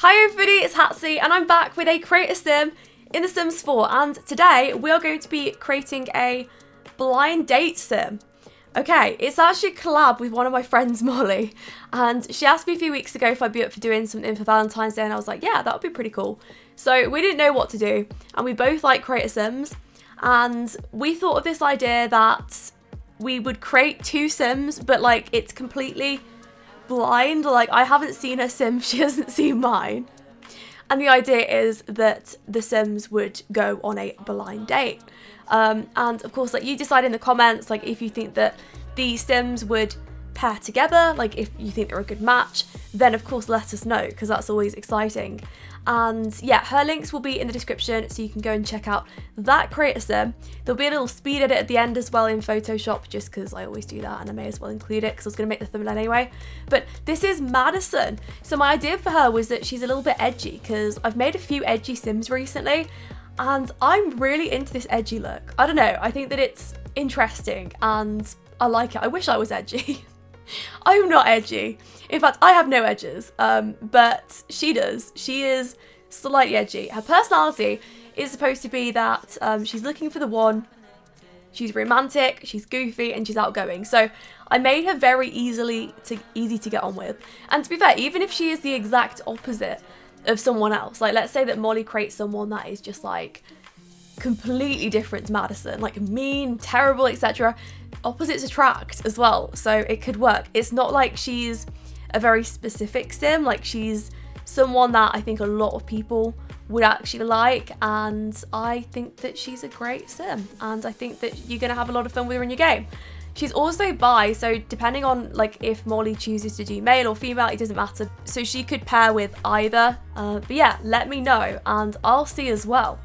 Hi everybody, it's Hatsy and I'm back with a Create a Sim in The Sims 4, and today we are going to be creating a blind date sim. Okay, it's actually a collab with one of my friends, Molly, and she asked me a few weeks ago if I'd be up for doing something for Valentine's Day, and I was like, yeah, that would be pretty cool. So we didn't know what to do, and we both like Create a Sims, and we thought of this idea that we would create two Sims, but like it's completely blind. Like I haven't seen her sim, she hasn't seen mine, and the idea is that the Sims would go on a blind date, and of course, like, you decide in the comments like if you think that the Sims would pair together, like if you think they're a good match, then of course let us know, because that's always exciting. And yeah, her links will be in the description, so you can go and check out that Create a Sim. There'll be a little speed edit at the end as well in Photoshop, just because I always do that, and I may as well include it because I was going to make the thumbnail anyway. But this is Madison. So my idea for her was that she's a little bit edgy, because I've made a few edgy Sims recently, and I'm really into this edgy look. I don't know, I think that it's interesting and I like it. I wish I was edgy. I'm not edgy. In fact, I have no edges, but she does. She is slightly edgy. Her personality is supposed to be that she's looking for the one, she's romantic, she's goofy, and she's outgoing. So I made her very easy to get on with. And to be fair, even if she is the exact opposite of someone else, like let's say that Molly creates someone that is just like completely different to Madison, like mean, terrible, etc., opposites attract as well, so it could work. It's not like she's a very specific sim, like she's someone that I think a lot of people would actually like, and I think that she's a great sim, and I think that you're gonna have a lot of fun with her in your game. She's also bi, so depending on like if Molly chooses to do male or female, it doesn't matter, so she could pair with either, but yeah, let me know and I'll see as well.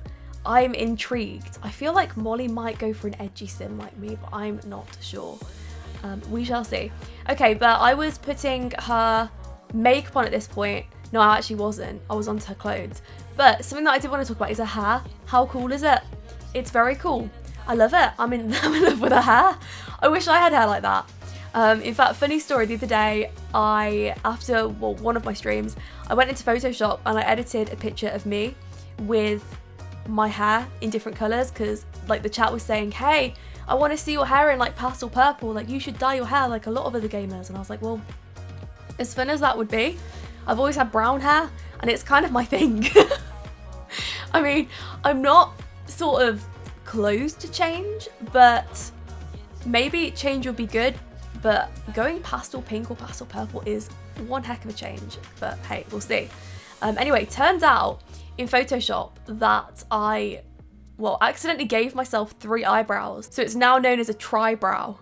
I'm intrigued. I feel like Molly might go for an edgy sim like me, but I'm not sure. We shall see. Okay, but I was putting her makeup on at this point. No, I actually wasn't. I was onto her clothes. But something that I did want to talk about is her hair. How cool is it? It's very cool. I love it. I'm in love with her hair. I wish I had hair like that. In fact, funny story, the other day, after one of my streams, I went into Photoshop and I edited a picture of me with my hair in different colours, because like the chat was saying, hey, I want to see your hair in like pastel purple, like you should dye your hair like a lot of other gamers. And I was like, well, as fun as that would be, I've always had brown hair and it's kind of my thing. I mean, I'm not sort of closed to change, but maybe change would be good, but going pastel pink or pastel purple is one heck of a change, but hey, we'll see. Anyway, turns out in Photoshop that I accidentally gave myself 3 eyebrows, so it's now known as a tri-brow.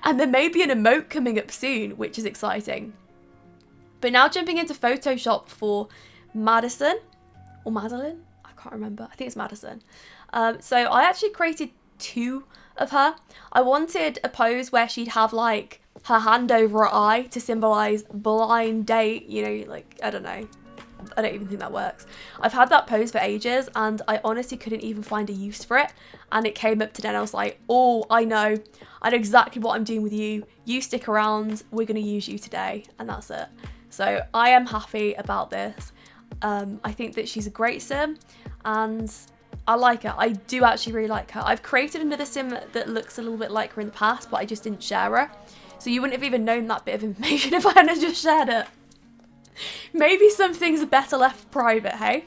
And there may be an emote coming up soon, which is exciting. But now jumping into Photoshop for Madison, or Madeline, I can't remember, I think it's Madison. So I actually created 2 of her. I wanted a pose where she'd have like her hand over her eye to symbolise blind date, you know, like, I don't know. I don't even think that works. I've had that pose for ages and I honestly couldn't even find a use for it, and it came up today and I was like, oh, I know exactly what I'm doing with you. You stick around, we're going to use you today, and that's it. So I am happy about this. I think that she's a great sim and I like her. I do actually really like her. I've created another sim that looks a little bit like her in the past, but I just didn't share her. So you wouldn't have even known that bit of information if I hadn't just shared it. Maybe some things are better left private, hey?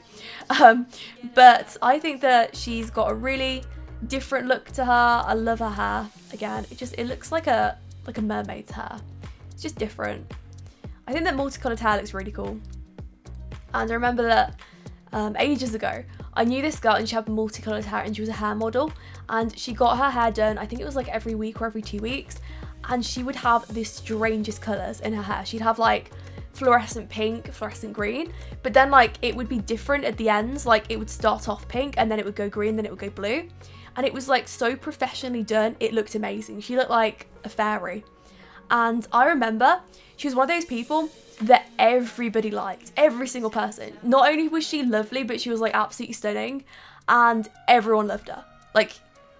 But I think that she's got a really different look to her. I love her hair. Again, it looks like a mermaid's hair. It's just different. I think that multicolored hair looks really cool. And I remember that ages ago, I knew this girl and she had multicolored hair and she was a hair model, and she got her hair done, I think it was like every week or every 2 weeks, and she would have the strangest colours in her hair. She'd have like fluorescent pink, fluorescent green, but then like it would be different at the ends. Like it would start off pink and then it would go green, then it would go blue, and it was like so professionally done. It looked amazing. She looked like a fairy, and I remember she was one of those people that everybody liked, every single person. Not only was she lovely, but she was like absolutely stunning, and everyone loved her. Like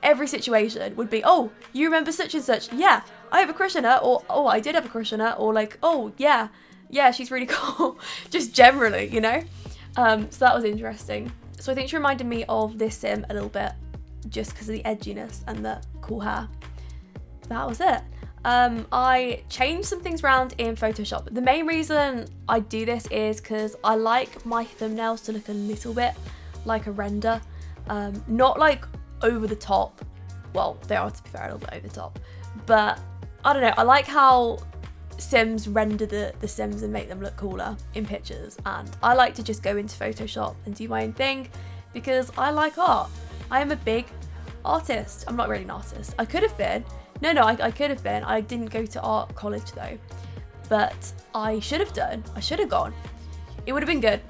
every situation would be, oh, you remember such and such? Yeah, I have a crush on her, or oh, I did have a crush on her, or like, oh yeah, yeah, she's really cool, just generally, you know? So that was interesting. So I think she reminded me of this sim a little bit, just because of the edginess and the cool hair. That was it. I changed some things around in Photoshop. The main reason I do this is because I like my thumbnails to look a little bit like a render. Not like over the top. Well, they are, to be fair, a little bit over the top. But I don't know, I like how Sims render the Sims and make them look cooler in pictures, and I like to just go into Photoshop and do my own thing because I like art. I am a big artist. I'm not really an artist. I could have been. I could have been. I didn't go to art college though, but I should have done. I should have gone. It would have been good.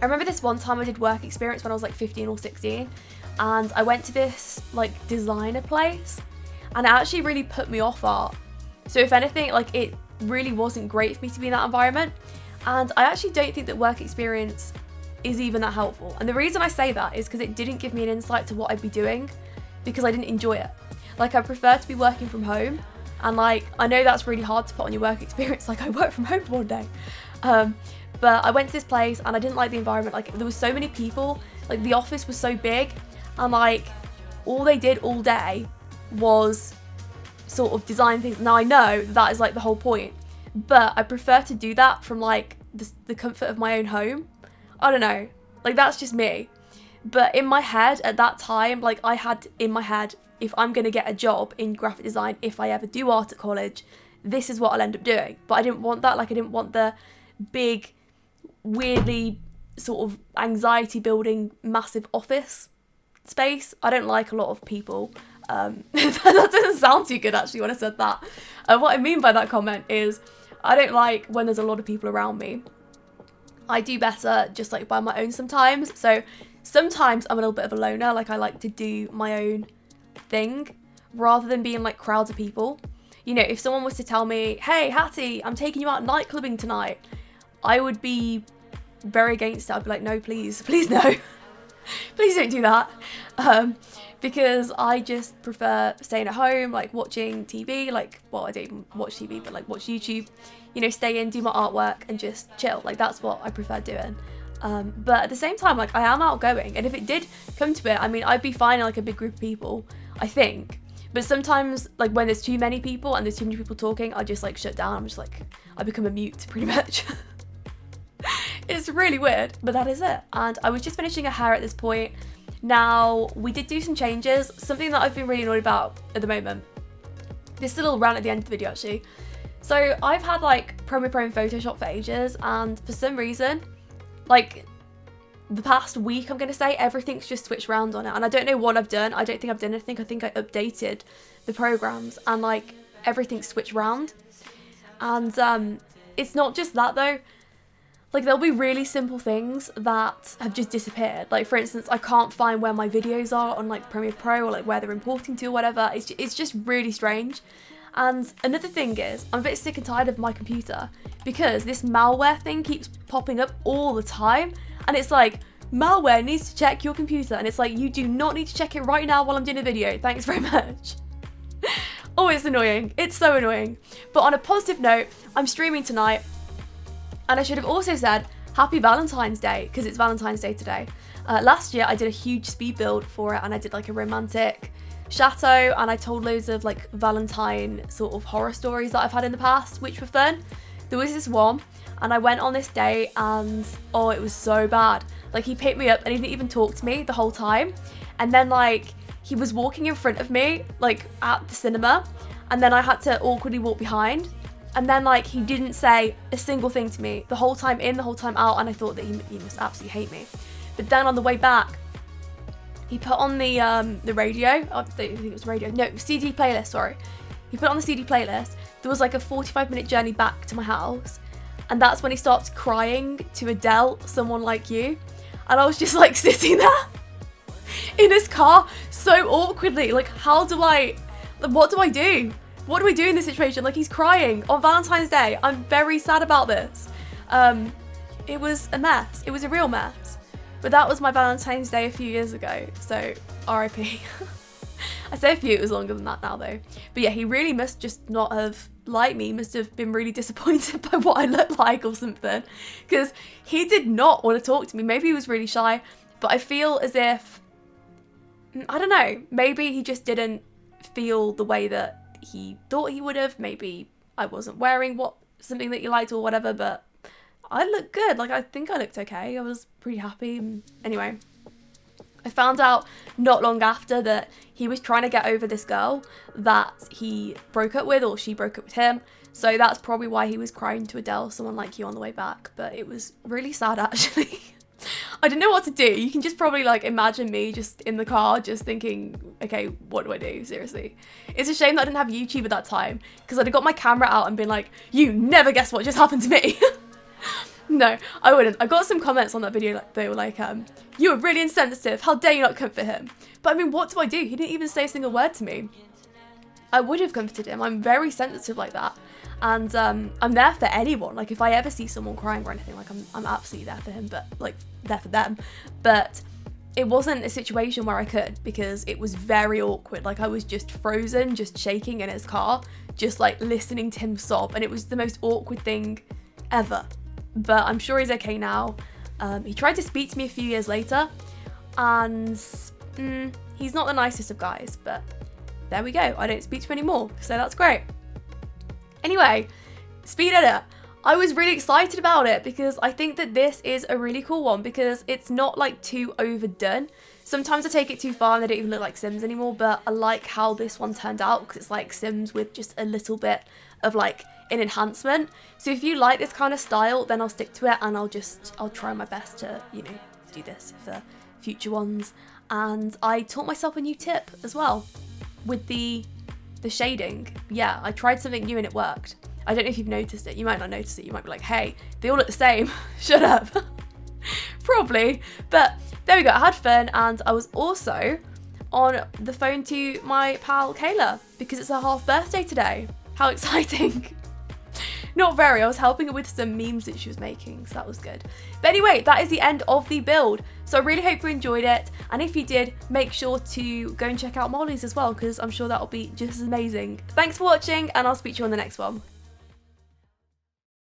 I remember this one time I did work experience when I was like 15 or 16, and I went to this like designer place, and it actually really put me off art. So if anything, like it really wasn't great for me to be in that environment, and I actually don't think that work experience is even that helpful. And the reason I say that is because it didn't give me an insight to what I'd be doing, because I didn't enjoy it. Like, I prefer to be working from home, and like I know that's really hard to put on your work experience, like I work from home for one day. But I went to this place and I didn't like the environment. Like, there was so many people, like the office was so big, and like all they did all day was sort of design things. Now I know that is like the whole point, but I prefer to do that from like the comfort of my own home. I don't know, like that's just me. But in my head at that time, like I had in my head, if I'm going to get a job in graphic design, if I ever do art at college, this is what I'll end up doing. But I didn't want that. Like, I didn't want the big, weirdly sort of anxiety building massive office space. I don't like a lot of people. That doesn't sound too good actually when I said that. What I mean by that comment is I don't like when there's a lot of people around me. I do better just like by my own sometimes. So sometimes I'm a little bit of a loner. Like, I like to do my own thing rather than being like crowds of people. You know, if someone was to tell me, hey Hatsy, I'm taking you out night clubbing tonight, I would be very against it. I'd be like, no, please no. Please don't do that. Because I just prefer staying at home, like watching TV, like, well, I don't even watch TV, but like watch YouTube, you know, stay in, do my artwork and just chill. Like, that's what I prefer doing. But at the same time, like, I am outgoing, and if it did come to it, I mean, I'd be fine in like a big group of people, I think. But sometimes, like, when there's too many people and there's too many people talking, I just like shut down. I'm just like, I become a mute pretty much. It's really weird, but that is it. And I was just finishing her hair at this point. Now, we did do some changes, something that I've been really annoyed about at the moment. This is a little rant at the end of the video actually. So I've had like Premiere Pro and Photoshop for ages, and for some reason, like the past week, I'm gonna say, everything's just switched around on it, and I don't know what I've done. I don't think I've done anything. I think I updated the programs and like everything's switched around. And it's not just that though. Like, there'll be really simple things that have just disappeared. Like, for instance, I can't find where my videos are on like Premiere Pro, or like where they're importing to or whatever. It's just really strange. And another thing is, I'm a bit sick and tired of my computer because this malware thing keeps popping up all the time. And it's like, malware needs to check your computer. And it's like, you do not need to check it right now while I'm doing a video. Thanks very much. Oh, it's annoying. It's so annoying. But on a positive note, I'm streaming tonight. And I should have also said happy Valentine's Day, because it's Valentine's Day today. Last year I did a huge speed build for it, and I did like a romantic chateau, and I told loads of like Valentine sort of horror stories that I've had in the past, which were fun. There was this one, and I went on this date, and oh, it was so bad. Like, he picked me up and he didn't even talk to me the whole time. And then like he was walking in front of me like at the cinema, and then I had to awkwardly walk behind. And then like he didn't say a single thing to me the whole time in, the whole time out, and I thought that he must absolutely hate me. But then on the way back, he put on the radio. I think it was radio. No, CD playlist. Sorry, he put on the CD playlist. There was like a 45-minute journey back to my house, and that's when he starts crying to Adele, Someone Like You, and I was just like sitting there in his car so awkwardly. Like, what do I do? What do we do in this situation? Like, he's crying on Valentine's Day. I'm very sad about this. It was a mess. It was a real mess. But that was my Valentine's Day a few years ago. So, RIP. I say a few, it was longer than that now though. But yeah, he really must just not have like me must have been really disappointed by what I look like or something, because he did not want to talk to me. Maybe he was really shy, but I feel as if, I don't know, maybe he just didn't feel the way that he thought he would have. Maybe I wasn't wearing something that he liked or whatever, but I looked good. Like, I think I looked okay. I was pretty happy. Anyway, I found out not long after that he was trying to get over this girl that he broke up with, or she broke up with him. So that's probably why he was crying to Adele, someone like you, on the way back. But it was really sad, actually. I didn't know what to do. You can just probably like imagine me just in the car just thinking, okay, what do I do? Seriously. It's a shame that I didn't have YouTube at that time, because I'd have got my camera out and been like, you never guess what just happened to me. No, I wouldn't. I got some comments on that video, like, they were like, you were really insensitive, how dare you not comfort him? But I mean, what do I do? He didn't even say a single word to me. I would have comforted him. I'm very sensitive like that. And I'm there for anyone. Like, if I ever see someone crying or anything, like, I'm absolutely there for him, but like, there for them. But it wasn't a situation where I could, because it was very awkward. Like, I was just frozen, just shaking in his car, just like listening to him sob. And it was the most awkward thing ever. But I'm sure he's okay now. He tried to speak to me a few years later, and he's not the nicest of guys, but there we go. I don't speak to him anymore, so that's great. Anyway, speed edit. I was really excited about it because I think that this is a really cool one, because it's not like too overdone. Sometimes I take it too far and they don't even look like Sims anymore, but I like how this one turned out, because it's like Sims with just a little bit of like an enhancement. So if you like this kind of style, then I'll stick to it, and I'll try my best to, you know, do this for future ones. And I taught myself a new tip as well with the shading. Yeah, I tried something new and it worked. I don't know if you've noticed it. You might not notice it. You might be like, hey, they all look the same. Shut up. Probably. But there we go. I had fun, and I was also on the phone to my pal Kayla, because it's her half birthday today. How exciting. Not very. I was helping her with some memes that she was making, so that was good. But anyway, that is the end of the build. So I really hope you enjoyed it. And if you did, make sure to go and check out Molly's as well, because I'm sure that'll be just as amazing. Thanks for watching, and I'll speak to you on the next one.